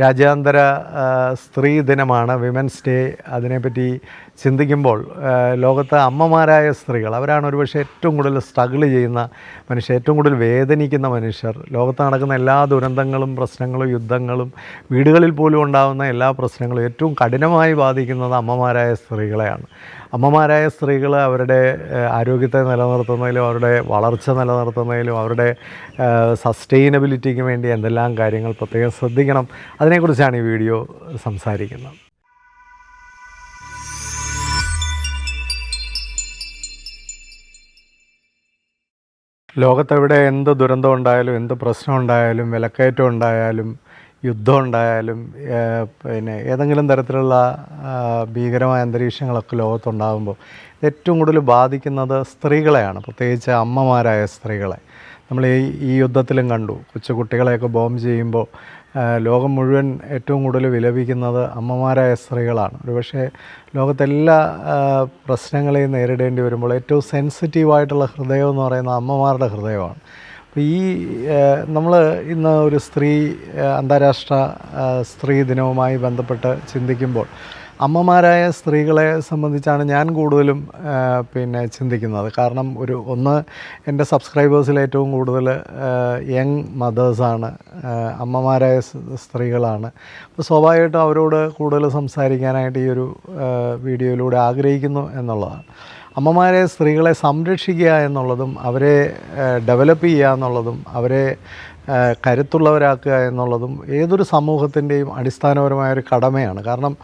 രാജ്യാന്തര സ്ത്രീ ദിനമാണ്, വിമൻസ് ഡേ. അതിനെപ്പറ്റി ചിന്തിക്കുമ്പോൾ ലോകത്തെ അമ്മമാരായ സ്ത്രീകൾ, അവരാണ് ഒരുപക്ഷെ ഏറ്റവും കൂടുതൽ സ്ട്രഗിൾ ചെയ്യുന്ന മനുഷ്യർ, ഏറ്റവും കൂടുതൽ വേദനിക്കുന്ന മനുഷ്യർ. ലോകത്ത് നടക്കുന്ന എല്ലാ ദുരന്തങ്ങളും പ്രശ്നങ്ങളും യുദ്ധങ്ങളും വീടുകളിൽ പോലും ഉണ്ടാകുന്ന എല്ലാ പ്രശ്നങ്ങളും ഏറ്റവും കഠിനമായി ബാധിക്കുന്നത് അമ്മമാരായ സ്ത്രീകളെയാണ്. അമ്മമാരായ സ്ത്രീകൾ അവരുടെ ആരോഗ്യത്തെ നിലനിർത്തുന്നതിലും അവരുടെ വളർച്ച നിലനിർത്തുന്നതിലും അവരുടെ സസ്റ്റൈനബിലിറ്റിക്ക് വേണ്ടി എന്തെല്ലാം കാര്യങ്ങൾ പ്രത്യേകം ശ്രദ്ധിക്കണം, അതിനെക്കുറിച്ചാണ് ഈ വീഡിയോ സംസാരിക്കുന്നത്. ലോകത്തെവിടെ എന്ത് ദുരന്തം ഉണ്ടായാലും, എന്ത് പ്രശ്നം ഉണ്ടായാലും, വിലക്കയറ്റം ഉണ്ടായാലും, യുദ്ധം ഉണ്ടായാലും, പിന്നെ ഏതെങ്കിലും തരത്തിലുള്ള ഭീകരമായ അന്തരീക്ഷങ്ങളൊക്കെ ലോകത്തുണ്ടാകുമ്പോൾ ഏറ്റവും കൂടുതൽ ബാധിക്കുന്നത് സ്ത്രീകളെയാണ്, പ്രത്യേകിച്ച് അമ്മമാരായ സ്ത്രീകളെ. നമ്മൾ ഈ യുദ്ധത്തിലും കണ്ടു, കൊച്ചുകുട്ടികളെയൊക്കെ ബോംബ് ചെയ്യുമ്പോൾ ലോകം മുഴുവൻ ഏറ്റവും കൂടുതൽ വിലപിക്കുന്നത് അമ്മമാരായ സ്ത്രീകളാണ്. ഒരുപക്ഷെ ലോകത്തെല്ലാ പ്രശ്നങ്ങളെയും നേരിടേണ്ടി വരുമ്പോൾ ഏറ്റവും സെൻസിറ്റീവായിട്ടുള്ള ഹൃദയം എന്ന് പറയുന്നത് അമ്മമാരുടെ ഹൃദയമാണ്. അപ്പോൾ നമ്മൾ ഇന്ന് ഒരു അന്താരാഷ്ട്ര സ്ത്രീ ദിനവുമായി ബന്ധപ്പെട്ട് ചിന്തിക്കുമ്പോൾ അമ്മമാരായ സ്ത്രീകളെ സംബന്ധിച്ചാണ് ഞാൻ കൂടുതലും ചിന്തിക്കുന്നത്. കാരണം എൻ്റെ സബ്സ്ക്രൈബേഴ്സിൽ ഏറ്റവും കൂടുതൽ യങ് മദേഴ്സാണ്, അമ്മമാരായ സ്ത്രീകളാണ്. അപ്പോൾ സ്വാഭാവികമായിട്ടും അവരോട് കൂടുതൽ സംസാരിക്കാനായിട്ട് ഈ ഒരു വീഡിയോയിലൂടെ ആഗ്രഹിക്കുന്നു എന്നുള്ളതാണ്. അമ്മമാരെ സ്ത്രീകളെ സംരക്ഷിക്കുക എന്നുള്ളതും അവരെ ഡെവലപ്പ് ചെയ്യുക എന്നുള്ളതും അവരെ കരുത്തുള്ളവരാക്കുക എന്നുള്ളതും ഏതൊരു സമൂഹത്തിൻ്റെയും അടിസ്ഥാനപരമായൊരു കടമയാണ്. കാരണം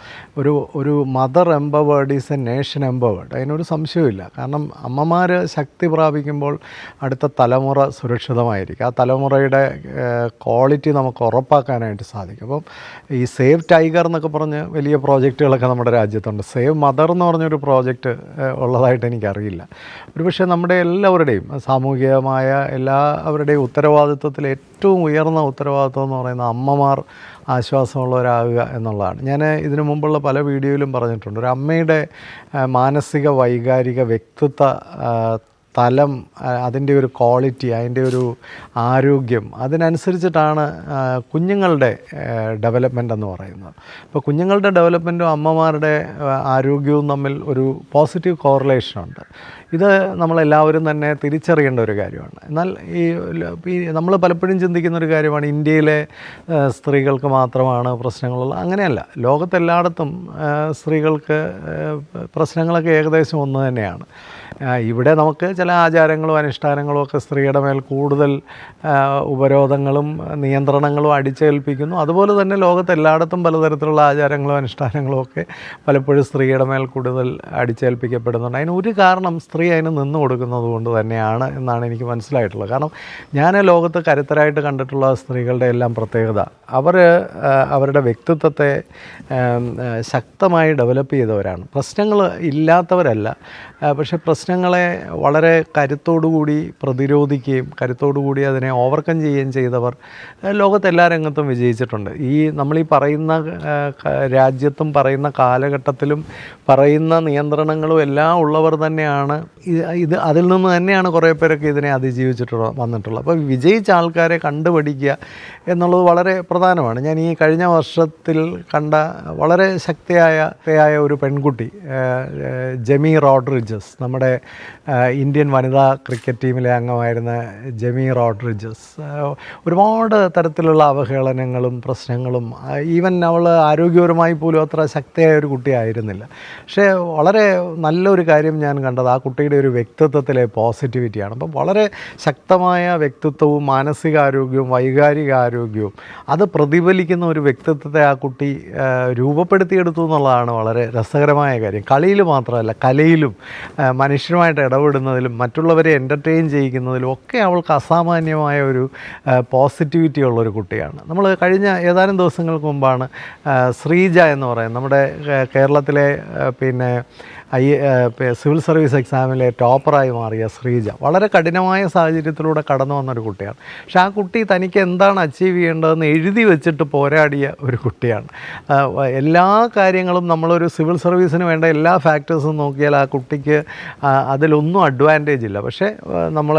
ഒരു mother empowered is A nation empowered, അതിനൊരു സംശയമില്ല. കാരണം അമ്മമാർ ശക്തി പ്രാപിക്കുമ്പോൾ അടുത്ത തലമുറ സുരക്ഷിതമായിരിക്കും, ആ തലമുറയുടെ ക്വാളിറ്റി നമുക്ക് ഉറപ്പാക്കാനായിട്ട് സാധിക്കും. അപ്പം ഈ സേവ് ടൈഗർ എന്നൊക്കെ പറഞ്ഞ് വലിയ പ്രോജക്റ്റുകളൊക്കെ നമ്മുടെ രാജ്യത്തുണ്ട്. സേവ് മദർ എന്ന് പറഞ്ഞൊരു പ്രോജക്റ്റ് ഉള്ളതായിട്ട് എനിക്കറിയില്ല. ഒരുപക്ഷെ നമ്മുടെ എല്ലാവരുടെയും സാമൂഹികമായ എല്ലാവരുടെയും ഉത്തരവാദിത്വത്തിൽ ഏറ്റവും ഉയർന്ന ഉത്തരവാദിത്വം എന്ന് പറയുന്ന അമ്മമാർ ആശ്വാസമുള്ളവരാകുക എന്നുള്ളതാണ്. ഞാൻ ഇതിനു മുമ്പുള്ള പല വീഡിയോയിലും പറഞ്ഞിട്ടുണ്ട്, ഒരു അമ്മയുടെ മാനസിക വൈകാരിക വ്യക്തിത്വ തലം, അതിൻ്റെ ഒരു ക്വാളിറ്റി, അതിൻ്റെ ഒരു ആരോഗ്യം, അതിനനുസരിച്ചിട്ടാണ് കുഞ്ഞുങ്ങളുടെ ഡെവലപ്മെൻ്റ് എന്ന് പറയുന്നത്. അപ്പോൾ കുഞ്ഞുങ്ങളുടെ ഡെവലപ്മെൻറ്റും അമ്മമാരുടെ ആരോഗ്യവും തമ്മിൽ ഒരു പോസിറ്റീവ് കോറിലേഷനുണ്ട്. ഇത് നമ്മളെല്ലാവരും തന്നെ തിരിച്ചറിയേണ്ട ഒരു കാര്യമാണ്. എന്നാൽ ഈ നമ്മൾ പലപ്പോഴും ചിന്തിക്കുന്നൊരു കാര്യമാണ്, ഇന്ത്യയിലെ സ്ത്രീകൾക്ക് മാത്രമാണ് പ്രശ്നങ്ങളുള്ളത്. അങ്ങനെയല്ല, ലോകത്തെല്ലായിടത്തും സ്ത്രീകൾക്ക് പ്രശ്നങ്ങളൊക്കെ ഏകദേശം ഒന്ന് തന്നെയാണ്. ഇവിടെ നമുക്ക് ചില ആചാരങ്ങളും അനുഷ്ഠാനങ്ങളും ഒക്കെ സ്ത്രീയുടെ മേൽ കൂടുതൽ ഉപരോധങ്ങളും നിയന്ത്രണങ്ങളും അടിച്ചേൽപ്പിക്കുന്നു. അതുപോലെ തന്നെ ലോകത്തെല്ലായിടത്തും പലതരത്തിലുള്ള ആചാരങ്ങളും അനുഷ്ഠാനങ്ങളും ഒക്കെ പലപ്പോഴും സ്ത്രീയുടെ മേൽ കൂടുതൽ അടിച്ചേൽപ്പിക്കപ്പെടുന്നുണ്ട്. അതിനൊരു കാരണം സ്ത്രീ അതിന് നിന്ന് കൊടുക്കുന്നത് കൊണ്ട് തന്നെയാണ് എന്നാണ് എനിക്ക് മനസ്സിലായിട്ടുള്ളത്. കാരണം ഞാൻ ലോകത്ത് കരുത്തരായിട്ട് കണ്ടിട്ടുള്ള സ്ത്രീകളുടെ എല്ലാം പ്രത്യേകത, അവരുടെ വ്യക്തിത്വത്തെ ശക്തമായി ഡെവലപ്പ് ചെയ്തവരാണ്. പ്രശ്നങ്ങൾ ഇല്ലാത്തവരല്ല, പക്ഷേ പ്രശ്നങ്ങളെ വളരെ കരുത്തോടുകൂടി പ്രതിരോധിക്കുകയും കരുത്തോടുകൂടി അതിനെ ഓവർകം ചെയ്യുകയും ചെയ്തവർ ലോകത്തെല്ലാ രംഗത്തും വിജയിച്ചിട്ടുണ്ട്. നമ്മളീ പറയുന്ന രാജ്യത്തും പറയുന്ന കാലഘട്ടത്തിലും പറയുന്ന നിയന്ത്രണങ്ങളും എല്ലാം ഉള്ളവർ തന്നെയാണ്. അതിൽ നിന്ന് തന്നെയാണ് കുറേ പേരൊക്കെ ഇതിനെ വന്നിട്ടുള്ളത്. അപ്പോൾ വിജയിച്ച ആൾക്കാരെ കണ്ടുപിടിക്കുക എന്നുള്ളത് വളരെ പ്രധാനമാണ്. ഞാൻ ഈ കഴിഞ്ഞ വർഷത്തിൽ കണ്ട വളരെ ശക്തിയായ ഒരു പെൺകുട്ടി, ജെമി റോഡ്രിഗസ്, നമ്മുടെ ഇന്ത്യൻ വനിതാ ക്രിക്കറ്റ് ടീമിലെ അംഗമായിരുന്ന ജെമി റോഡ്രിഗസ്, ഒരുപാട് തരത്തിലുള്ള അവഹേളനങ്ങളും പ്രശ്നങ്ങളും, ഈവൻ അവൾ ആരോഗ്യപരമായി പോലും അത്ര ശക്തിയായ ഒരു കുട്ടിയായിരുന്നില്ല. പക്ഷേ വളരെ നല്ലൊരു കാര്യം ഞാൻ കണ്ടത് ആ കുട്ടിയുടെ ഒരു വ്യക്തിത്വത്തിലെ പോസിറ്റിവിറ്റിയാണ്. അപ്പം വളരെ ശക്തമായ വ്യക്തിത്വവും മാനസികാരോഗ്യവും വൈകാരികാരോഗ്യവും അത് പ്രതിഫലിക്കുന്ന ഒരു വ്യക്തിത്വത്തെ ആ കുട്ടി രൂപപ്പെടുത്തിയെടുത്തു എന്നുള്ളതാണ് വളരെ രസകരമായ കാര്യം. കളിയിൽ മാത്രമല്ല, കലയിലും മനുഷ്യരുമായിട്ട് ഇടപെടുന്നതിലും മറ്റുള്ളവരെ എൻ്റർടൈൻ ചെയ്യിക്കുന്നതിലും ഒക്കെ അവൾക്ക് അസാമാന്യമായ ഒരു പോസിറ്റിവിറ്റി ഉള്ളൊരു കുട്ടിയാണ്. നമ്മൾ കഴിഞ്ഞ ഏതാനും ദിവസങ്ങൾക്ക് മുമ്പാണ് ശ്രീജ എന്ന് പറയുന്നത്, നമ്മുടെ കേരളത്തിലെ സിവിൽ സർവീസ് എക്സാമിലെ ടോപ്പറായി മാറിയ ശ്രീജ വളരെ കഠിനമായ സാഹചര്യത്തിലൂടെ കടന്നു വന്നൊരു കുട്ടിയാണ്. പക്ഷെ ആ കുട്ടി തനിക്ക് എന്താണ് അച്ചീവ് ചെയ്യേണ്ടതെന്ന് എഴുതി വെച്ചിട്ട് പോരാടിയ ഒരു കുട്ടിയാണ്. എല്ലാ കാര്യങ്ങളും നമ്മളൊരു സിവിൽ സർവീസിന് വേണ്ട എല്ലാ ഫാക്ടേഴ്സും നോക്കിയാൽ ആ കുട്ടിക്ക് അതിലൊന്നും അഡ്വാൻറ്റേജ് ഇല്ല. പക്ഷേ നമ്മൾ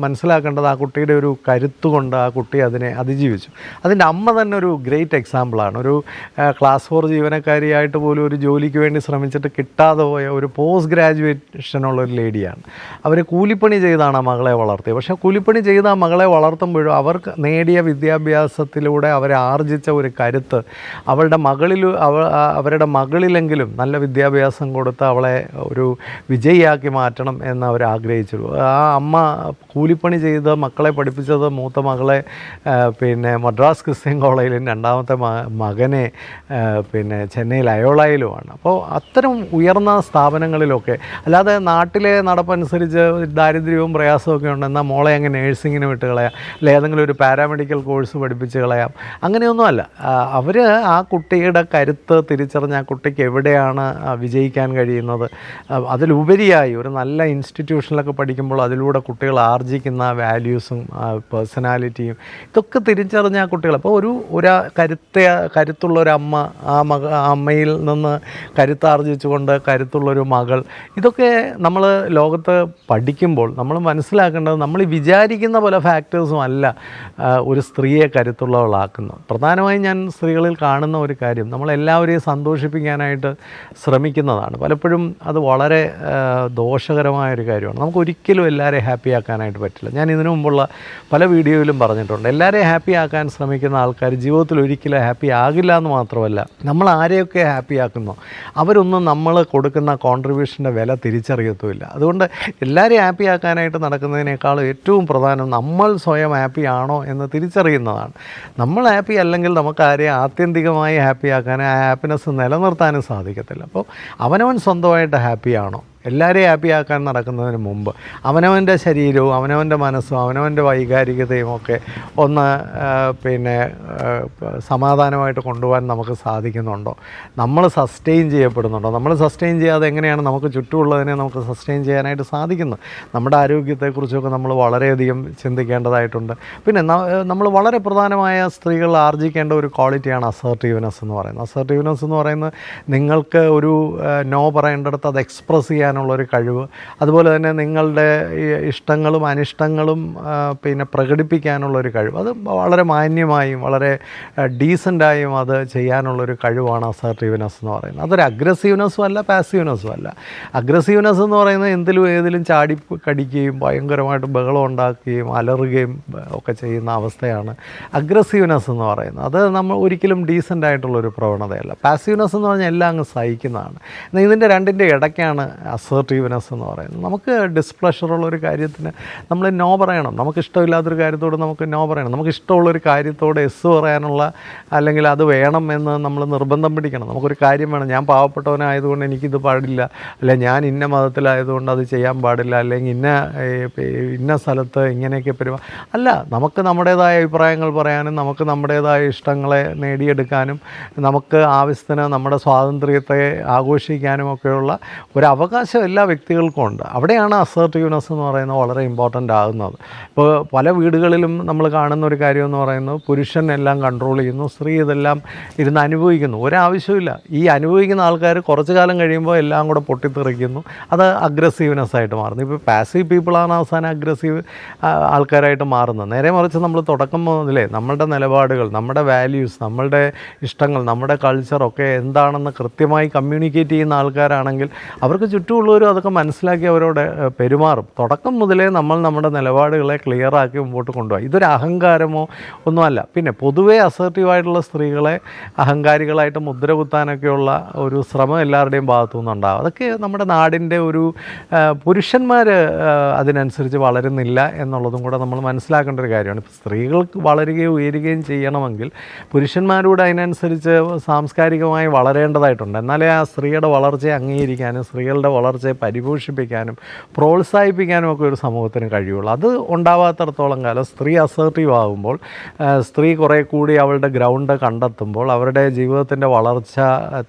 മനസ്സിലാക്കേണ്ടത് ആ കുട്ടിയുടെ ഒരു കരുത്തുകൊണ്ട് ആ കുട്ടി അതിനെ അതിജീവിച്ചു. അതിൻ്റെ അമ്മ തന്നെ ഒരു ഗ്രേറ്റ് എക്സാമ്പിളാണ്. ഒരു ക്ലാസ് 4 ജീവനക്കാരിയായിട്ട് പോലും ഒരു ജോലിക്ക് വേണ്ടി ശ്രമിച്ചിട്ട് കിട്ടാതെ പോയ ഒരു പോസ്റ്റ് ഗ്രാജുവേഷനുള്ള ഒരു ലേഡിയാണ്. അവർ കൂലിപ്പണി ചെയ്താണ് ആ മകളെ വളർത്തിയത്. പക്ഷേ കൂലിപ്പണി ചെയ്ത് ആ മകളെ വളർത്തുമ്പോഴും അവർക്ക് നേടിയ വിദ്യാഭ്യാസത്തിലൂടെ അവരെ ആർജിച്ച ഒരു കരുത്ത് അവരുടെ മകളിലെങ്കിലും നല്ല വിദ്യാഭ്യാസം കൊടുത്ത് അവളെ ഒരു വിജയിയാക്കി മാറ്റണം എന്ന് അവർ ആഗ്രഹിച്ചു. ആ അമ്മ കൂലിപ്പണി ചെയ്ത് മക്കളെ പഠിപ്പിച്ചത് മൂത്ത മകളെ മദ്രാസ് ക്രിസ്ത്യൻ കോളേജിലും രണ്ടാമത്തെ മകനെ ചെന്നൈയിൽ അയോളയിലുമാണ്. അപ്പോൾ അത്തരം ഉയർന്ന സ്ഥാപനങ്ങളിലൊക്കെ, അല്ലാതെ നാട്ടിലെ നടപ്പനുസരിച്ച് ദാരിദ്ര്യവും പ്രയാസമൊക്കെ ഉണ്ട്, എന്നാൽ മോളെ അങ്ങ് നേഴ്സിങ്ങിന് വിട്ട് കളയാം, അല്ലെ ഏതെങ്കിലും ഒരു പാരാമെഡിക്കൽ കോഴ്സ് പഠിപ്പിച്ച് കളയാം, അങ്ങനെയൊന്നുമല്ല. അവർ ആ കുട്ടിയുടെ കരുത്ത് തിരിച്ചറിഞ്ഞ് ആ കുട്ടിക്ക് എവിടെയാണ് വിജയിക്കാൻ കഴിയുന്നത്, അതിലുപരിയായി ഒരു നല്ല ഇൻസ്റ്റിറ്റ്യൂഷനിലൊക്കെ പഠിക്കുമ്പോൾ അതിലൂടെ കുട്ടികൾ ആർജിക്കുന്ന വാല്യൂസും പേഴ്സണാലിറ്റിയും ഇതൊക്കെ തിരിച്ചറിഞ്ഞ ആ കുട്ടികൾ. അപ്പോൾ ഒരു കരുത്തുള്ളൊരമ്മ, ആ അമ്മയിൽ നിന്ന് കരുത്താർജിച്ചുകൊണ്ട് കരുത്തുള്ളൊരു മകൾ, ഇതൊക്കെ നമ്മൾ ലോകത്ത് പഠിക്കുമ്പോൾ നമ്മൾ മനസ്സിലാക്കേണ്ടത് നമ്മൾ വിചാരിക്കുന്ന പല ഫാക്ടേഴ്സും അല്ല ഒരു സ്ത്രീയെ കരുത്തുള്ളവളാക്കുന്നത്. പ്രധാനമായും ഞാൻ സ്ത്രീകളിൽ കാണുന്ന ഒരു കാര്യം, നമ്മളെല്ലാവരെയും സന്തോഷിപ്പിക്കാനായിട്ട് ശ്രമിക്കുന്നതാണ്. പലപ്പോഴും അത് വളരെ ദോഷകരമായൊരു കാര്യമാണ്. നമുക്ക് ഒരിക്കലും എല്ലാവരെയും ഹാപ്പിയാക്കാനായിട്ട് പറ്റില്ല. ഞാൻ ഇതിനു മുമ്പുള്ള പല വീഡിയോയിലും പറഞ്ഞിട്ടുണ്ട്, എല്ലാവരെയും ഹാപ്പിയാക്കാൻ ശ്രമിക്കുന്ന ആൾക്കാർ ജീവിതത്തിൽ ഒരിക്കലും ഹാപ്പി ആകില്ല എന്ന് മാത്രമല്ല, നമ്മൾ ആരെയൊക്കെ ഹാപ്പിയാക്കുന്നോ അവരൊന്നും നമ്മൾ കൊടുക്കുന്ന കോൺട്രിബ്യൂഷൻ്റെ വില തിരിച്ചറിയത്തുമില്ല. അതുകൊണ്ട് എല്ലാവരെയും ഹാപ്പിയാക്കാനായിട്ട് നടക്കുന്നതിനേക്കാൾ ഏറ്റവും പ്രധാനം നമ്മൾ സ്വയം ഹാപ്പിയാണോ എന്ന് തിരിച്ചറിയുന്നതാണ്. നമ്മൾ ഹാപ്പി അല്ലെങ്കിൽ നമുക്ക് ആരെയും ആത്യന്തികമായി ഹാപ്പിയാക്കാൻ, ആ ഹാപ്പിനെസ് നിലനിർത്താനും സാധിക്കത്തില്ല. അപ്പോൾ അവനവൻ സ്വന്തമായിട്ട് ഹാപ്പിയാണോ? എല്ലാവരെയും ഹാപ്പിയാക്കാൻ നടക്കുന്നതിന് മുമ്പ് അവനവൻ്റെ ശരീരവും അവനവൻ്റെ മനസ്സും അവനവൻ്റെ വൈകാരികതയും ഒക്കെ ഒന്ന് സമാധാനമായിട്ട് കൊണ്ടുപോകാൻ നമുക്ക് സാധിക്കുന്നുണ്ടോ? നമ്മൾ സസ്റ്റെയിൻ ചെയ്യപ്പെടുന്നുണ്ടോ? നമ്മൾ സസ്റ്റെയിൻ ചെയ്യാതെ എങ്ങനെയാണ് നമുക്ക് ചുറ്റുമുള്ളതിനെ നമുക്ക് സസ്റ്റെയിൻ ചെയ്യാനായിട്ട് സാധിക്കുന്നത്? നമ്മുടെ ആരോഗ്യത്തെക്കുറിച്ചൊക്കെ നമ്മൾ വളരെയധികം ചിന്തിക്കേണ്ടതായിട്ടുണ്ട്. പിന്നെ നമ്മൾ വളരെ പ്രധാനമായ സ്ത്രീകൾ ആർജിക്കേണ്ട ഒരു ക്വാളിറ്റിയാണ് അസർട്ടീവ്നെസ് എന്ന് പറയുന്നത്. അസർട്ടീവ്നെസ് എന്ന് പറയുന്നത് നിങ്ങൾക്ക് ഒരു നോ പറയേണ്ടടുത്ത് അത് എക്സ്പ്രസ് ചെയ്യാൻ ഉള്ളൊരു കഴിവ്, അതുപോലെ തന്നെ നിങ്ങളുടെ ഇഷ്ടങ്ങളും അനിഷ്ടങ്ങളും പ്രകടിപ്പിക്കാനുള്ളൊരു കഴിവ്, അത് വളരെ മാന്യമായും വളരെ ഡീസൻ്റായും അത് ചെയ്യാനുള്ളൊരു കഴിവാണ് അസർട്ടീവ്നെസ് എന്ന് പറയുന്നത്. അതൊരു അഗ്രസീവ്നെസ്സും അല്ല, പാസീവ്നെസ്സും അല്ല. അഗ്രസീവ്നെസ് എന്ന് പറയുന്നത് ഏതിലും ചാടി കടിക്കുകയും ഭയങ്കരമായിട്ട് ബഹളം ഉണ്ടാക്കുകയും അലറുകയും ഒക്കെ ചെയ്യുന്ന അവസ്ഥയാണ് അഗ്രസീവ്നെസ് എന്ന് പറയുന്നത്. അത് നമ്മൾ ഒരിക്കലും ഡീസൻ്റായിട്ടുള്ളൊരു പ്രവണതയല്ല. പാസീവ്നെസ് എന്ന് പറഞ്ഞാൽ എല്ലാം അങ്ങ് സഹിക്കുന്നതാണ്. എന്നാൽ ഇതിൻ്റെ രണ്ടിൻ്റെ ഇടയ്ക്കാണ് അസർട്ടീവ്നെസ് എന്ന് പറയുന്നത്. നമുക്ക് ഡിസ്പ്ലഷറുള്ളൊരു കാര്യത്തിന് നമ്മൾ നോ പറയണം. നമുക്കിഷ്ടമില്ലാത്തൊരു കാര്യത്തോട് നമുക്ക് നോ പറയണം. നമുക്കിഷ്ടമുള്ളൊരു കാര്യത്തോട് എസ് പറയാനുള്ള, അല്ലെങ്കിൽ അത് വേണം എന്ന് നമ്മൾ നിർബന്ധം പിടിക്കണം. നമുക്കൊരു കാര്യം വേണം, ഞാൻ പാവപ്പെട്ടവനായതുകൊണ്ട് എനിക്കിത് പാടില്ല, അല്ലെ ഞാൻ ഇന്ന മതത്തിലായതുകൊണ്ട് അത് ചെയ്യാൻ പാടില്ല, അല്ലെങ്കിൽ ഇന്ന സ്ഥലത്ത് ഇങ്ങനെയൊക്കെ അല്ല. നമുക്ക് നമ്മുടേതായ അഭിപ്രായങ്ങൾ പറയാനും നമുക്ക് നമ്മുടേതായ ഇഷ്ടങ്ങളെ നേടിയെടുക്കാനും നമുക്ക് ആവശ്യത്തിന് നമ്മുടെ സ്വാതന്ത്ര്യത്തെ ആഘോഷിക്കാനും ഒക്കെയുള്ള ഒരു അവകാശം എല്ലാ വ്യക്തികൾക്കും ഉണ്ട്. അവിടെയാണ് അസർട്ടീവ്നെസ് എന്ന് പറയുന്നത് വളരെ ഇമ്പോർട്ടൻ്റ് ആകുന്നത്. ഇപ്പോൾ പല വീടുകളിലും നമ്മൾ കാണുന്ന ഒരു കാര്യം എന്ന് പറയുന്നത് പുരുഷൻ എല്ലാം കൺട്രോൾ ചെയ്യുന്നു, സ്ത്രീ ഇതെല്ലാം ഇരുന്ന് അനുഭവിക്കുന്നു. ഒരാവശ്യമില്ല. ഈ അനുഭവിക്കുന്ന ആൾക്കാർ കുറച്ച് കാലം കഴിയുമ്പോൾ എല്ലാം കൂടെ പൊട്ടിത്തെറിക്കുന്നു. അത് അഗ്രസീവ്നെസ് ആയിട്ട് മാറുന്നു. ഇപ്പോൾ പാസീവ് പീപ്പിളാണ് അവസാനം അഗ്രസീവ് ആൾക്കാരായിട്ട് മാറുന്നത്. നേരെ മറിച്ച് നമ്മൾ തുടക്കം മുതലേ നമ്മളുടെ നിലപാടുകൾ, നമ്മുടെ വാല്യൂസ്, നമ്മളുടെ ഇഷ്ടങ്ങൾ, നമ്മുടെ കൾച്ചറൊക്കെ എന്താണെന്ന് കൃത്യമായി കമ്മ്യൂണിക്കേറ്റ് ചെയ്യുന്ന ആൾക്കാരാണെങ്കിൽ അവർക്ക് ചുറ്റുമുള്ളവരും അതൊക്കെ മനസ്സിലാക്കി അവരോട് പെരുമാറും. തുടക്കം മുതലേ നമ്മൾ നമ്മുടെ നിലപാടുകളെ ക്ലിയറാക്കി മുമ്പോട്ട് കൊണ്ടുപോകും. ഇതൊരു അഹങ്കാരമോ ഒന്നുമല്ല. പിന്നെ പൊതുവേ അസർട്ടീവായിട്ടുള്ള സ്ത്രീകളെ അഹങ്കാരികളായിട്ട് മുദ്ര കുത്താനൊക്കെയുള്ള ഒരു ശ്രമം എല്ലാവരുടെയും ഭാഗത്തു നിന്നുണ്ടാകും. അതൊക്കെ നമ്മുടെ നാടിൻ്റെ ഒരു പുരുഷന്മാർ അതിനനുസരിച്ച് വളരുന്നില്ല എന്നുള്ളതും കൂടെ നമ്മൾ മനസ്സിലാക്കേണ്ട ഒരു കാര്യമാണ്. ഇപ്പോൾ സ്ത്രീകൾക്ക് വളരുകയും ഉയരുകയും ചെയ്യണമെങ്കിൽ പുരുഷന്മാരോട് അതിനനുസരിച്ച് സാംസ്കാരികമായി വളരേണ്ടതായിട്ടുണ്ട്. എന്നാലേ ആ സ്ത്രീയുടെ വളർച്ചയെ അംഗീകരിക്കാനും സ്ത്രീകളുടെ വളർച്ചയെ പരിപോഷിപ്പിക്കാനും പ്രോത്സാഹിപ്പിക്കാനും ഒക്കെ ഒരു സമൂഹത്തിന് കഴിയുള്ളൂ. അത് ഉണ്ടാവാത്തിടത്തോളം കാലം സ്ത്രീ അസർട്ടീവ് ആകുമ്പോൾ, സ്ത്രീ കുറേ കൂടി അവളുടെ ഗ്രൗണ്ട് കണ്ടെത്തുമ്പോൾ, അവരുടെ ജീവിതത്തിൻ്റെ വളർച്ച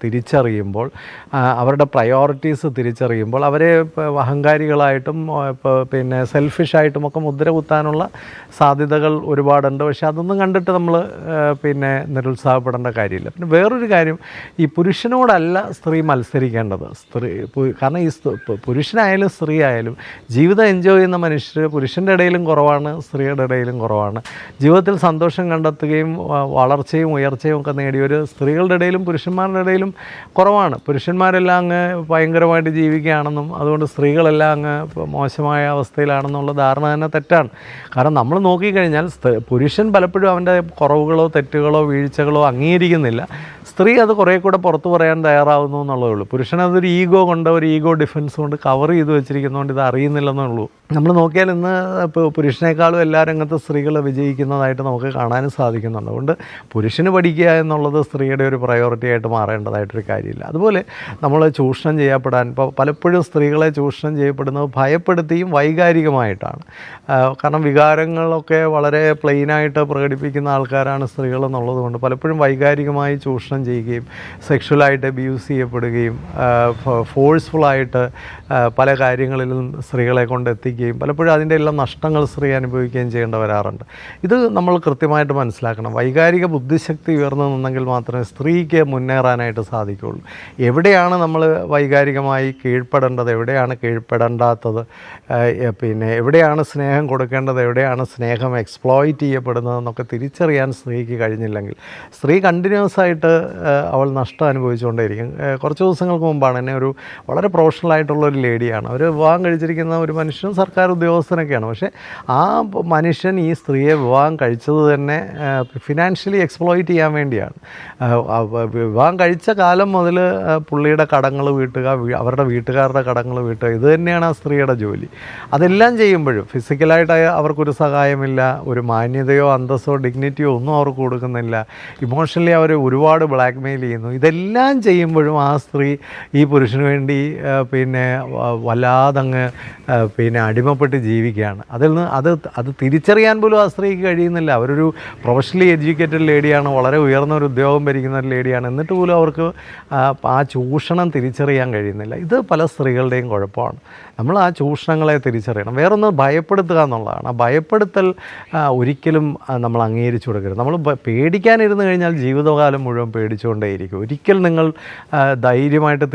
തിരിച്ചറിയുമ്പോൾ, അവരുടെ പ്രയോറിറ്റീസ് തിരിച്ചറിയുമ്പോൾ, അവരെ അഹങ്കാരികളായിട്ടും സെൽഫിഷായിട്ടുമൊക്കെ മുദ്ര കുത്താനുള്ള സാധ്യതകൾ ഒരുപാടുണ്ട്. പക്ഷെ അതൊന്നും കണ്ടിട്ട് നമ്മൾ നിരുത്സാഹപ്പെടേണ്ട കാര്യമില്ല. പിന്നെ വേറൊരു കാര്യം, ഈ പുരുഷനോടല്ല സ്ത്രീ മത്സരിക്കേണ്ടത്. കാരണം പുരുഷനായാലും സ്ത്രീ ആയാലും ജീവിതം എൻജോയ് ചെയ്യുന്ന മനുഷ്യർ പുരുഷൻ്റെ ഇടയിലും കുറവാണ്, സ്ത്രീയുടെ ഇടയിലും കുറവാണ്. ജീവിതത്തിൽ സന്തോഷം കണ്ടെത്തുകയും വളർച്ചയും ഉയർച്ചയും ഒക്കെ നേടിയൊരു സ്ത്രീകളുടെ ഇടയിലും പുരുഷന്മാരുടെ ഇടയിലും കുറവാണ്. പുരുഷന്മാരെല്ലാം അങ്ങ് ഭയങ്കരമായിട്ട് ജീവിക്കുകയാണെന്നും അതുകൊണ്ട് സ്ത്രീകളെല്ലാം അങ്ങ് മോശമായ അവസ്ഥയിലാണെന്നുള്ള ധാരണ തന്നെ തെറ്റാണ്. കാരണം നമ്മൾ നോക്കിക്കഴിഞ്ഞാൽ പുരുഷൻ പലപ്പോഴും അവൻ്റെ കുറവുകളോ തെറ്റുകളോ വീഴ്ചകളോ അംഗീകരിക്കുന്നില്ല. സ്ത്രീ അത് കുറേ കൂടെ പുറത്തു പറയാൻ തയ്യാറാവുന്നു എന്നുള്ളതേ ഉള്ളൂ. പുരുഷനതൊരു ഈഗോ കൊണ്ട്, ഒരു ഈഗോ ഡിഫൻസ് കൊണ്ട് കവർ ചെയ്ത് വെച്ചിരിക്കുന്നതുകൊണ്ട് ഇത് അറിയുന്നില്ലെന്നേ ഉള്ളൂ. നമ്മൾ നോക്കിയാൽ ഇന്ന് ഇപ്പോൾ പുരുഷനേക്കാളും എല്ലാ രംഗത്തും സ്ത്രീകൾ വിജയിക്കുന്നതായിട്ട് നമുക്ക് കാണാനും സാധിക്കുന്നുണ്ട്. അതുകൊണ്ട് പുരുഷന് പഠിക്കുക എന്നുള്ളത് സ്ത്രീയുടെ ഒരു പ്രയോറിറ്റി ആയിട്ട് മാറേണ്ടതായിട്ടൊരു കാര്യമില്ല. അതുപോലെ നമ്മൾ ചൂഷണം ചെയ്യപ്പെടാൻ ഇപ്പോൾ പലപ്പോഴും സ്ത്രീകളെ ചൂഷണം ചെയ്യപ്പെടുന്നത് ഭയപ്പെടുത്തിയും വൈകാരികമായിട്ടാണ്. കാരണം വികാരങ്ങളൊക്കെ വളരെ പ്ലെയിനായിട്ട് പ്രകടിപ്പിക്കുന്ന ആൾക്കാരാണ് സ്ത്രീകൾ എന്നുള്ളത് കൊണ്ട് പലപ്പോഴും വൈകാരികമായി ചൂഷണം ചെയ്യുകയും സെക്ഷുവലായിട്ട് അബ്യൂസ് ചെയ്യപ്പെടുകയും ഫോഴ്സ്ഫുള്ളായിട്ട് പല കാര്യങ്ങളിലും സ്ത്രീകളെ കൊണ്ട് എത്തിക്കുകയും പലപ്പോഴും അതിൻ്റെ എല്ലാം നഷ്ടങ്ങൾ സ്ത്രീ അനുഭവിക്കുകയും ചെയ്യേണ്ടി വരാറുണ്ട്. ഇത് നമ്മൾ കൃത്യമായിട്ട് മനസ്സിലാക്കണം. വൈകാരിക ബുദ്ധിശക്തി ഉയർന്നു നിന്നെങ്കിൽ മാത്രമേ സ്ത്രീക്ക് മുന്നേറാനായിട്ട് സാധിക്കുകയുള്ളൂ. എവിടെയാണ് നമ്മൾ വൈകാരികമായി കീഴ്പ്പെടേണ്ടത്, എവിടെയാണ് കീഴ്പ്പെടേണ്ടാത്തത്, പിന്നെ എവിടെയാണ് സ്നേഹം കൊടുക്കേണ്ടത്, എവിടെയാണ് സ്നേഹം എക്സ്പ്ലോയിറ്റ് ചെയ്യപ്പെടുന്നതെന്നൊക്കെ തിരിച്ചറിയാൻ സ്ത്രീക്ക് കഴിഞ്ഞില്ലെങ്കിൽ സ്ത്രീ കണ്ടിന്യൂസ് ആയിട്ട് അവൾ നഷ്ടം അനുഭവിച്ചുകൊണ്ടേയിരിക്കും. കുറച്ച് ദിവസങ്ങൾക്ക് മുമ്പാണ് എന്നെ ഒരു വളരെ പ്രൊഫഷണലായിട്ടുള്ളൊരു ലേഡിയാണ്. അവർ വിവാഹം കഴിച്ചിരിക്കുന്ന ഒരു മനുഷ്യനും സർക്കാർ ഉദ്യോഗസ്ഥനൊക്കെയാണ്. പക്ഷേ ആ മനുഷ്യൻ ഈ സ്ത്രീയെ വിവാഹം കഴിച്ചത് തന്നെ ഫിനാൻഷ്യലി എക്സ്പ്ലോയിറ്റ് ചെയ്യാൻ വേണ്ടിയാണ്. വിവാഹം കഴിച്ച കാലം മുതൽ പുള്ളിയുടെ കടങ്ങൾ വീട്ടുക, അവരുടെ വീട്ടുകാരുടെ കടങ്ങൾ വീട്ടുക, ഇത് തന്നെയാണ് ആ സ്ത്രീയുടെ ജോലി. അതെല്ലാം ചെയ്യുമ്പോഴും ഫിസിക്കലായിട്ട് അവർക്കൊരു സഹായമില്ല, ഒരു മാന്യതയോ അന്തസ്സോ ഡിഗ്നിറ്റിയോ ഒന്നും അവർക്ക് കൊടുക്കുന്നില്ല. ഇമോഷണലി അവർ ഒരുപാട് ബ്ലാക്ക് മെയിൽ ചെയ്യുന്നു. ഇതെല്ലാം ചെയ്യുമ്പോഴും ആ സ്ത്രീ ഈ പുരുഷന് വേണ്ടി പിന്നെ വല്ലാതങ്ങ് പിന്നെ അടിമപ്പെട്ട് ജീവിക്കുകയാണ്. അതിൽ നിന്ന് അത് തിരിച്ചറിയാൻ പോലും ആ സ്ത്രീക്ക് കഴിയുന്നില്ല. അവരൊരു പ്രൊഫഷണലി എഡ്യൂക്കേറ്റഡ് ലേഡിയാണ്, വളരെ ഉയർന്ന ഒരു ഉദ്യോഗം ഭരിക്കുന്ന ഒരു ലേഡിയാണ്. എന്നിട്ട് പോലും അവർക്ക് ആ ചൂഷണം തിരിച്ചറിയാൻ കഴിയുന്നില്ല. ഇത് പല സ്ത്രീകളുടെയും കുഴപ്പമാണ്. നമ്മൾ ആ ചൂഷണങ്ങളെ തിരിച്ചറിയണം. വേറൊന്ന് ഭയപ്പെടുത്തുക എന്നുള്ളതാണ്. ആ ഭയപ്പെടുത്തൽ ഒരിക്കലും നമ്മൾ അംഗീകരിച്ചു കൊടുക്കരുത്. നമ്മൾ പേടിക്കാനിരുന്ന് കഴിഞ്ഞാൽ ജീവിതകാലം മുഴുവൻ പേടിച്ചുകൊണ്ടേയിരിക്കും. ഒരിക്കൽ നിങ്ങൾ ധൈര്യമായിട്ട്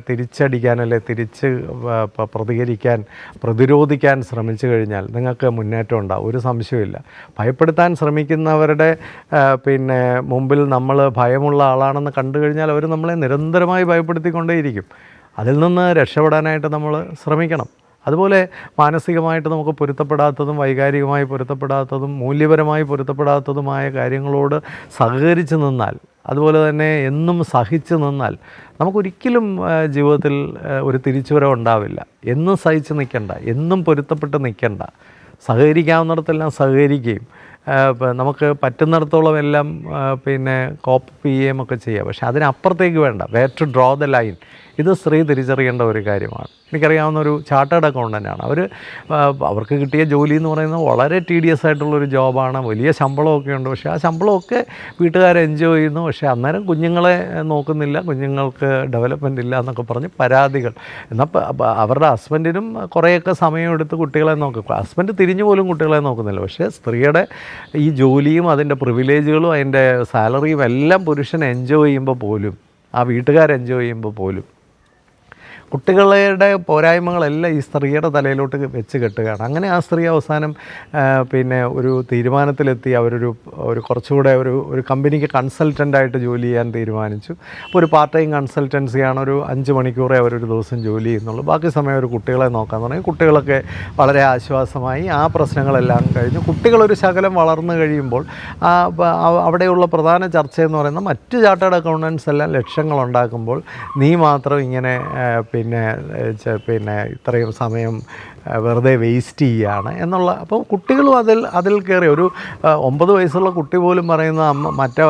തിരിച്ചടിക്കാൻ അല്ലെ തിരിച്ച് പ്രതിരോധിക്കാൻ ശ്രമിച്ചു കഴിഞ്ഞാൽ നിങ്ങൾക്ക് മുന്നേറ്റം ഉണ്ടാവും, ഒരു സംശയമില്ല. ഭയപ്പെടുത്താൻ ശ്രമിക്കുന്നവരുടെ പിന്നെ മുമ്പിൽ നമ്മൾ ഭയമുള്ള ആളാണെന്ന് കണ്ടു കഴിഞ്ഞാൽ അവർ നമ്മളെ നിരന്തരമായി ഭയപ്പെടുത്തിക്കൊണ്ടേയിരിക്കും. അതിൽ നിന്ന് രക്ഷപ്പെടാനായിട്ട് നമ്മൾ ശ്രമിക്കണം. അതുപോലെ മാനസികമായിട്ട് നമുക്ക് പൊരുത്തപ്പെടാത്തതും വൈകാരികമായി പൊരുത്തപ്പെടാത്തതും മൂല്യപരമായി പൊരുത്തപ്പെടാത്തതുമായ കാര്യങ്ങളോട് സഹകരിച്ച് നിന്നാൽ, അതുപോലെ തന്നെ എന്നും സഹിച്ച് നിന്നാൽ നമുക്കൊരിക്കലും ജീവിതത്തിൽ ഒരു തിരിച്ചുവരവ് ഉണ്ടാവില്ല. എന്നും സഹിച്ച് നിൽക്കണ്ട, എന്നും പൊരുത്തപ്പെട്ട് നിൽക്കണ്ട. സഹകരിക്കാവുന്നിടത്തെല്ലാം സഹകരിക്കുകയും നമുക്ക് പറ്റുന്നിടത്തോളം എല്ലാം പിന്നെ കോപ്പ് ചെയ്യുകയും ഒക്കെ ചെയ്യാം. പക്ഷേ അതിനപ്പുറത്തേക്ക് വേണ്ട. Where to draw the line, ഇത് സ്ത്രീ തിരിച്ചറിയേണ്ട ഒരു കാര്യമാണ്. എനിക്കറിയാവുന്ന ഒരു ചാർട്ടേഡ് അക്കൗണ്ടൻ്റാണ്. അവർക്ക് കിട്ടിയ ജോലി എന്ന് പറയുന്നത് വളരെ ടീഡിയസ് ആയിട്ടുള്ളൊരു ജോബാണ്. വലിയ ശമ്പളമൊക്കെ ഉണ്ട്. പക്ഷേ ആ ശമ്പളമൊക്കെ വീട്ടുകാർ എൻജോയ് ചെയ്യുന്നു. പക്ഷേ അന്നേരം കുഞ്ഞുങ്ങളെ നോക്കുന്നില്ല, കുഞ്ഞുങ്ങൾക്ക് ഡെവലപ്മെൻ്റ് ഇല്ല എന്നൊക്കെ പറഞ്ഞ് പരാതികൾ. എന്നാൽ അവരുടെ ഹസ്ബൻഡിനും കുറേയൊക്കെ സമയമെടുത്ത് കുട്ടികളെ നോക്കും. ഹസ്ബൻഡ് തിരിഞ്ഞു പോലും കുട്ടികളെ നോക്കുന്നില്ല. പക്ഷേ സ്ത്രീയുടെ ഈ ജോലിയും അതിൻ്റെ പ്രിവിലേജുകളും അതിൻ്റെ സാലറിയും എല്ലാം പുരുഷൻ എൻജോയ് ചെയ്യുമ്പോൾ പോലും, ആ വീട്ടുകാർ എൻജോയ് ചെയ്യുമ്പോൾ പോലും കുട്ടികളുടെ പോരായ്മകളെല്ലാം ഈ സ്ത്രീയുടെ തലയിലോട്ട് വെച്ച് കെട്ടുകയാണ്. അങ്ങനെ ആ സ്ത്രീ അവസാനം പിന്നെ ഒരു തീരുമാനത്തിലെത്തി. ഒരു കുറച്ചുകൂടെ ഒരു കമ്പനിക്ക് കൺസൾട്ടൻ്റായിട്ട് ജോലി ചെയ്യാൻ തീരുമാനിച്ചു. അപ്പോൾ ഒരു പാർട്ട് ടൈം കൺസൾട്ടൻസിയാണ്. ഒരു 5 മണിക്കൂറേ അവരൊരു ദിവസം ജോലി ചെയ്യുന്നുള്ളൂ. ബാക്കി സമയം ഒരു കുട്ടികളെ നോക്കാൻ തുടങ്ങി. കുട്ടികളൊക്കെ വളരെ ആശ്വാസമായി. ആ പ്രശ്നങ്ങളെല്ലാം കഴിഞ്ഞു. കുട്ടികളൊരു ശകലം വളർന്നു കഴിയുമ്പോൾ അവിടെയുള്ള പ്രധാന ചർച്ചയെന്ന് പറയുന്നത് മറ്റ് ചാർട്ടേഡ് അക്കൗണ്ടൻസ് എല്ലാം ലക്ഷങ്ങളുണ്ടാക്കുമ്പോൾ നീ മാത്രം ഇങ്ങനെ പിന്നെ ഇത്രയും സമയം വെറുതെ വേസ്റ്റ് ചെയ്യുകയാണ് എന്നുള്ള. അപ്പോൾ കുട്ടികളും അതിൽ കയറി. ഒരു 9 വയസ്സുള്ള കുട്ടി പോലും പറയുന്ന മറ്റേ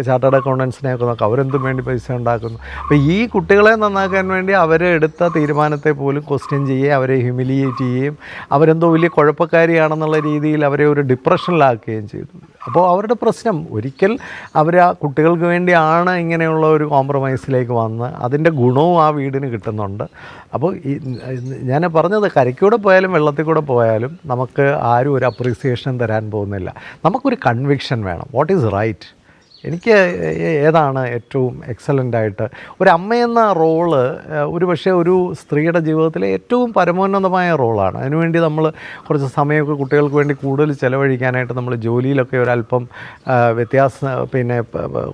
ചാർട്ടേഡ് അക്കൗണ്ടൻസിനെയൊക്കെ നോക്കാം, അവരെന്തും വേണ്ടി പൈസ ഉണ്ടാക്കുന്നു. അപ്പോൾ ഈ കുട്ടികളെ നന്നാക്കാൻ വേണ്ടി അവരെടുത്ത തീരുമാനത്തെ പോലും ക്വസ്റ്റ്യൻ ചെയ്യുകയും അവരെ ഹ്യൂമിലിയേറ്റ് ചെയ്യുകയും അവരെന്തോ വലിയ കുഴപ്പക്കാരിയാണെന്നുള്ള രീതിയിൽ അവരെ ഒരു ഡിപ്രഷനിലാക്കുകയും ചെയ്തു. അപ്പോൾ അവരുടെ പ്രശ്നം ഒരിക്കൽ അവർ ആ കുട്ടികൾക്ക് വേണ്ടിയാണ് ഇങ്ങനെയുള്ള ഒരു കോംപ്രമൈസിലേക്ക് വന്ന് അതിൻ്റെ ഗുണവും ആ വീടിന് കിട്ടുന്നുണ്ട്. അപ്പോൾ ഞാൻ പറഞ്ഞത് കരയ്ക്കൂടെ പോയാലും വെള്ളത്തിൽ കൂടെ പോയാലും നമുക്ക് ആരും ഒരു അപ്രീസിയേഷൻ തരാൻ പോകുന്നില്ല. നമുക്കൊരു കൺവിക്ഷൻ വേണം. വാട്ട് ഈസ് റൈറ്റ്, എനിക്ക് ഏതാണ് ഏറ്റവും എക്സലൻ്റായിട്ട് ഒരു അമ്മയെന്ന റോള് ഒരു പക്ഷേ ഒരു സ്ത്രീയുടെ ജീവിതത്തിലെ ഏറ്റവും പരമോന്നതമായ റോളാണ്. അതിനുവേണ്ടി നമ്മൾ കുറച്ച് സമയമൊക്കെ കുട്ടികൾക്ക് വേണ്ടി കൂടുതൽ ചിലവഴിക്കാനായിട്ട് നമ്മൾ ജോലിയിലൊക്കെ ഒരല്പം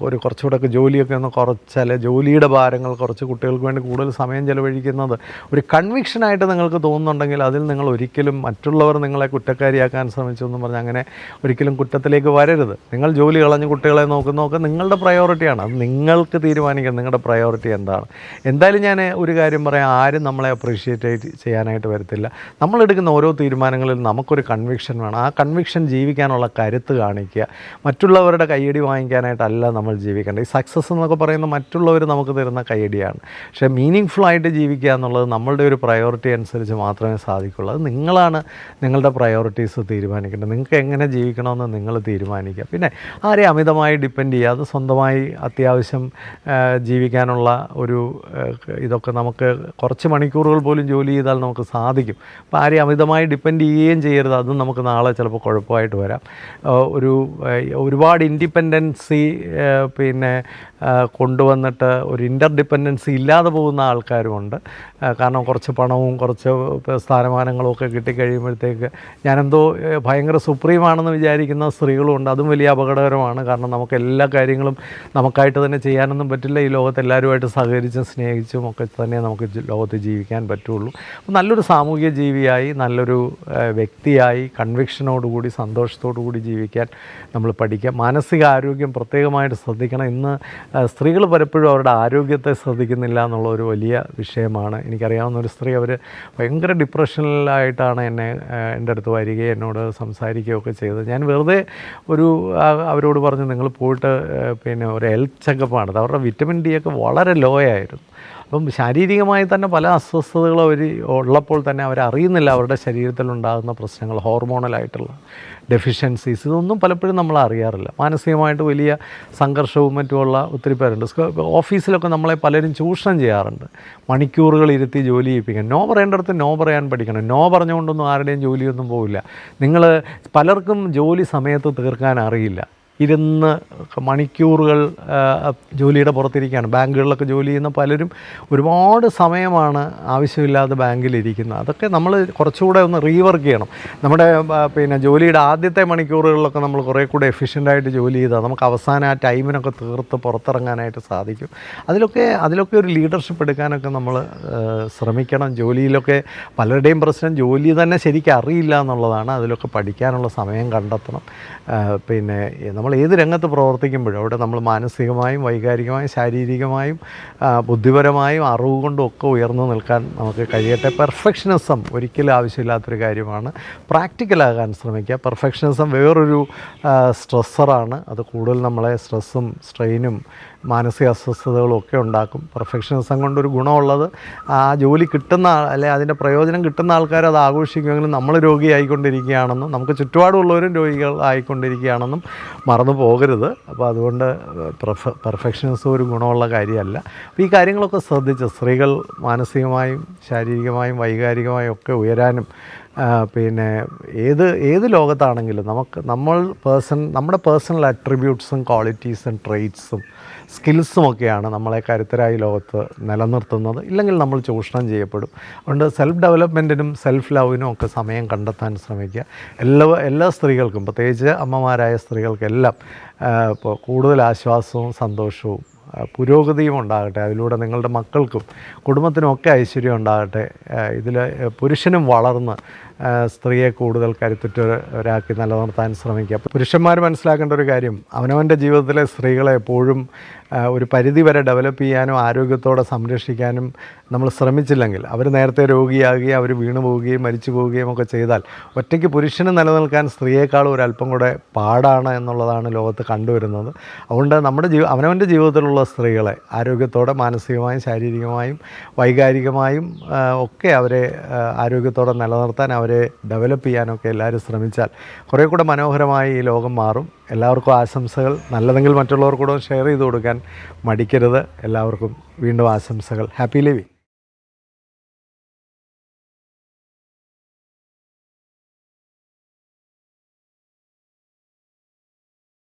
ഒരു കുറച്ചുകൂടെയൊക്കെ ജോലിയൊക്കെ ഒന്ന് കുറച്ചാൽ ജോലിയുടെ ഭാരങ്ങൾ കുറച്ച് കുട്ടികൾക്ക് വേണ്ടി കൂടുതൽ സമയം ചിലവഴിക്കുന്നത് ഒരു കൺവിക്ഷനായിട്ട് നിങ്ങൾക്ക് തോന്നുന്നുണ്ടെങ്കിൽ അതിൽ നിങ്ങൾ ഒരിക്കലും മറ്റുള്ളവർ നിങ്ങളെ കുറ്റക്കാരിയാക്കാൻ ശ്രമിച്ചു എന്നും പറഞ്ഞ് അങ്ങനെ ഒരിക്കലും കുറ്റത്തിലേക്ക് വരരുത്. നിങ്ങൾ ജോലി കളഞ്ഞ് കുട്ടികളെ നോക്കുന്നതൊക്കെ നിങ്ങളുടെ പ്രയോറിറ്റിയാണ്. അത് നിങ്ങൾക്ക് തീരുമാനിക്കണം നിങ്ങളുടെ പ്രയോറിറ്റി എന്താണ്. എന്തായാലും ഞാൻ ഒരു കാര്യം പറയാം, ആരും നമ്മളെ അപ്രീഷിയേറ്റ് ചെയ്യാനായിട്ട് വരത്തില്ല. നമ്മളെടുക്കുന്ന ഓരോ തീരുമാനങ്ങളിൽ നമുക്കൊരു കൺവിക്ഷൻ വേണം. ആ കൺവിക്ഷൻ ജീവിക്കാനുള്ള കരുത്ത് കാണിക്കുക. മറ്റുള്ളവരുടെ കയ്യടി വാങ്ങിക്കാനായിട്ടല്ല നമ്മൾ ജീവിക്കേണ്ടത്. ഈ സക്സസ് എന്നൊക്കെ പറയുന്നത് മറ്റുള്ളവർ നമുക്ക് തരുന്ന കയ്യടിയാണ്. പക്ഷേ മീനിങ് ഫുള്ളായിട്ട് ജീവിക്കുക എന്നുള്ളത് നമ്മളുടെ ഒരു പ്രയോറിറ്റി അനുസരിച്ച് മാത്രമേ സാധിക്കുള്ളൂ. അത് നിങ്ങളാണ് നിങ്ങളുടെ പ്രയോറിറ്റീസ് തീരുമാനിക്കേണ്ടത്. നിങ്ങൾക്ക് എങ്ങനെ ജീവിക്കണമെന്ന് നിങ്ങൾ തീരുമാനിക്കുക. പിന്നെ ആരെയും അമിതമായി ഡിപ്പെൻഡ് ചെയ്യാതെ സ്വന്തമായി അത്യാവശ്യം ജീവിക്കാനുള്ള ഒരു ഇതൊക്കെ നമുക്ക് കുറച്ച് മണിക്കൂറുകൾ പോലും ജോലി ചെയ്താൽ നമുക്ക് സാധിക്കും. അപ്പോൾ ആരെയും അമിതമായി ഡിപ്പെൻഡ് ചെയ്യുകയും ചെയ്യരുത്. അതും നമുക്ക് നാളെ ചിലപ്പോൾ കുഴപ്പമായിട്ട് വരാം. ഒരുപാട് ഇൻഡിപെൻഡൻസി കൊണ്ടുവന്നിട്ട് ഒരു ഇൻ്റർ ഡിപ്പെൻഡൻസി ഇല്ലാതെ പോകുന്ന ആൾക്കാരുമുണ്ട്. കാരണം കുറച്ച് പണവും കുറച്ച് സ്ഥാനമാനങ്ങളും ഒക്കെ കിട്ടിക്കഴിയുമ്പോഴത്തേക്ക് ഞാനെന്തോ ഭയങ്കര സുപ്രീമാണെന്ന് വിചാരിക്കുന്ന സ്ത്രീകളുമുണ്ട്. അതും വലിയ അപകടകരമാണ്. കാരണം നമുക്ക് എല്ലാ കാര്യങ്ങളും നമുക്കായിട്ട് തന്നെ ചെയ്യാനൊന്നും പറ്റില്ല. ഈ ലോകത്ത് എല്ലാവരുമായിട്ട് സഹകരിച്ചും സ്നേഹിച്ചും ഒക്കെ തന്നെ നമുക്ക് ലോകത്ത് ജീവിക്കാൻ പറ്റുള്ളൂ. അപ്പോൾ നല്ലൊരു സാമൂഹിക ജീവിയായി നല്ലൊരു വ്യക്തിയായി കൺവിക്ഷനോടുകൂടി സന്തോഷത്തോടുകൂടി ജീവിക്കാൻ നമ്മൾ പഠിക്കുക. മാനസിക ആരോഗ്യം പ്രത്യേകമായിട്ട് ശ്രദ്ധിക്കണം. ഇന്ന് സ്ത്രീകൾ പലപ്പോഴും അവരുടെ ആരോഗ്യത്തെ ശ്രദ്ധിക്കുന്നില്ല എന്നുള്ള ഒരു വലിയ വിഷയമാണ്. എനിക്കറിയാവുന്ന ഒരു സ്ത്രീ, അവർ ഭയങ്കര ഡിപ്രഷനിലായിട്ടാണ് എൻ്റെ അടുത്ത് വരികയും എന്നോട് സംസാരിക്കുകയൊക്കെ ചെയ്തത്. ഞാൻ വെറുതെ അവരോട് പറഞ്ഞു, നിങ്ങൾ പോയിട്ട് ഒരു ഹെൽത്ത് ചെക്കപ്പാണ്. അവരുടെ വിറ്റമിൻ ഡി ഒക്കെ വളരെ ലോ ആയിരുന്നു. അപ്പം ശാരീരികമായി തന്നെ പല അസ്വസ്ഥതകളും അവർ ഉള്ളപ്പോൾ തന്നെ അവരറിയുന്നില്ല അവരുടെ ശരീരത്തിലുണ്ടാകുന്ന പ്രശ്നങ്ങൾ, ഹോർമോണലായിട്ടുള്ള ഡെഫിഷ്യൻസീസ്. ഇതൊന്നും പലപ്പോഴും നമ്മൾ അറിയാറില്ല. മാനസികമായിട്ട് വലിയ സംഘർഷവും മറ്റുമുള്ള ഒത്തിരി പേരുണ്ട്. ഓഫീസിലൊക്കെ നമ്മളെ പലരും ചൂഷണം ചെയ്യാറുണ്ട്. മണിക്കൂറുകൾ ഇരുത്തി ജോലി ചെയ്യിപ്പിക്കാൻ. നോ പറയേണ്ടടുത്ത് നോ പറയാൻ പഠിക്കണം. നോ പറഞ്ഞുകൊണ്ടൊന്നും ആരുടെയും ജോലിയൊന്നും പോവില്ല. പലർക്കും ജോലി സമയത്ത് തീർക്കാൻ അറിയില്ല. ഇരുന്ന് മണിക്കൂറുകൾ ജോലിയുടെ പുറത്തിരിക്കുകയാണ്. ബാങ്കുകളിലൊക്കെ ജോലി ചെയ്യുന്ന പലരും ഒരുപാട് സമയമാണ് ആവശ്യമില്ലാതെ ബാങ്കിലിരിക്കുന്നത്. അതൊക്കെ നമ്മൾ കുറച്ചുകൂടെ ഒന്ന് റീവർക്ക് ചെയ്യണം. നമ്മുടെ ജോലിയുടെ ആദ്യത്തെ മണിക്കൂറുകളിലൊക്കെ നമ്മൾ കുറേ കൂടെ എഫിഷ്യൻ്റായിട്ട് ജോലി ചെയ്താൽ നമുക്ക് അവസാനം ആ ടൈമിനൊക്കെ തീർത്ത് പുറത്തിറങ്ങാനായിട്ട് സാധിക്കും. അതിലൊക്കെ ഒരു ലീഡർഷിപ്പ് എടുക്കാനൊക്കെ നമ്മൾ ശ്രമിക്കണം. ജോലിയിലൊക്കെ പലരുടെയും പ്രശ്നം ജോലി തന്നെ ശരിക്കും അറിയില്ല എന്നുള്ളതാണ്. അതിലൊക്കെ പഠിക്കാനുള്ള സമയം കണ്ടെത്തണം. നമ്മൾ ഏത് രംഗത്ത് പ്രവർത്തിക്കുമ്പോഴും അവിടെ നമ്മൾ മാനസികമായും വൈകാരികമായും ശാരീരികമായും ബുദ്ധിപരമായും അറിവ് കൊണ്ടും ഒക്കെ ഉയർന്നു നിൽക്കാൻ നമുക്ക് കഴിയട്ടെ. പെർഫെക്ഷനിസം ഒരിക്കലും ആവശ്യമില്ലാത്തൊരു കാര്യമാണ്. പ്രാക്ടിക്കലാകാൻ ശ്രമിക്കുക. പെർഫെക്ഷനിസം വേറൊരു സ്ട്രെസ്സറാണ്. അത് കൂടുതൽ നമ്മളെ സ്ട്രെസ്സും സ്ട്രെയിനും മാനസിക അസ്വസ്ഥതകളും ഒക്കെ ഉണ്ടാക്കും. പെർഫെക്ഷനിസം കൊണ്ടൊരു ഗുണമുള്ളത് ആ ജോലി കിട്ടുന്ന അതിൻ്റെ പ്രയോജനം കിട്ടുന്ന ആൾക്കാർ അത് ആഘോഷിക്കുമെങ്കിലും നമ്മൾ രോഗിയായിക്കൊണ്ടിരിക്കുകയാണെന്നും നമുക്ക് ചുറ്റുപാടുമുള്ളവരും രോഗികൾ ആയിക്കൊണ്ടിരിക്കുകയാണെന്നും മറന്നു പോകരുത്. അപ്പോൾ അതുകൊണ്ട് പെർഫെക്ഷനിസം ഒരു ഗുണമുള്ള കാര്യമല്ല. അപ്പോൾ ഈ കാര്യങ്ങളൊക്കെ ശ്രദ്ധിച്ച് സ്ത്രീകൾ മാനസികമായും ശാരീരികമായും വൈകാരികമായും ഒക്കെ ഉയരാനും ഏത് ലോകത്താണെങ്കിലും നമ്മുടെ പേഴ്സണൽ അട്രിബ്യൂട്ട്സും ക്വാളിറ്റീസും ട്രെയ്റ്റ്സും സ്കിൽസുമൊക്കെയാണ് നമ്മളെ കരുത്തരായി ലോകത്ത് നിലനിർത്തുന്നത്. ഇല്ലെങ്കിൽ നമ്മൾ ചൂഷണം ചെയ്യപ്പെടും. അതുകൊണ്ട് സെൽഫ് ഡെവലപ്മെൻറ്റിനും സെൽഫ് ലവിനും ഒക്കെ സമയം കണ്ടെത്താൻ ശ്രമിക്കുക. എല്ലാ സ്ത്രീകൾക്കും, പ്രത്യേകിച്ച് അമ്മമാരായ സ്ത്രീകൾക്കെല്ലാം കൂടുതൽ ആശ്വാസവും സന്തോഷവും പുരോഗതിയും ഉണ്ടാകട്ടെ. അതിലൂടെ നിങ്ങളുടെ മക്കൾക്കും കുടുംബത്തിനും ഒക്കെ ഐശ്വര്യം ഉണ്ടാകട്ടെ. ഇതിൽ പുരുഷനും വളർന്ന് സ്ത്രീയെ കൂടുതൽ കരുത്തുറ്റവരാക്കി നിലനിർത്താൻ ശ്രമിക്കുക. പുരുഷന്മാർ മനസ്സിലാക്കേണ്ട ഒരു കാര്യം, അവനവൻ്റെ ജീവിതത്തിലെ സ്ത്രീകളെ എപ്പോഴും ഒരു പരിധിവരെ ഡെവലപ്പ് ചെയ്യാനും ആരോഗ്യത്തോടെ സംരക്ഷിക്കാനും നമ്മൾ ശ്രമിച്ചില്ലെങ്കിൽ അവർ നേരത്തെ രോഗിയാകുകയും അവർ വീണു പോവുകയും മരിച്ചു പോവുകയും ഒക്കെ ചെയ്താൽ ഒറ്റയ്ക്ക് പുരുഷന് നിലനിൽക്കാൻ സ്ത്രീയേക്കാളും ഒരല്പം കൂടെ പാടാണ് എന്നുള്ളതാണ് ലോകത്ത് കണ്ടുവരുന്നത്. അതുകൊണ്ട് അവനവൻ്റെ ജീവിതത്തിലുള്ള സ്ത്രീകളെ ആരോഗ്യത്തോടെ മാനസികമായും ശാരീരികമായും വൈകാരികമായും ഒക്കെ അവരെ ആരോഗ്യത്തോടെ നിലനിർത്താൻ അവരെ ഡെവലപ്പ് ചെയ്യാനൊക്കെ എല്ലാവരും ശ്രമിച്ചാൽ കുറേ കൂടെ മനോഹരമായി ഈ ലോകം മാറും. എല്ലാവർക്കും ആശംസകൾ. നല്ലതെങ്കിൽ മറ്റുള്ളവർക്കൂടെ ഷെയർ ചെയ്ത് കൊടുക്കാൻ മടിക്കരുത്. എല്ലാവർക്കും വീണ്ടും ആശംസകൾ. Happy living.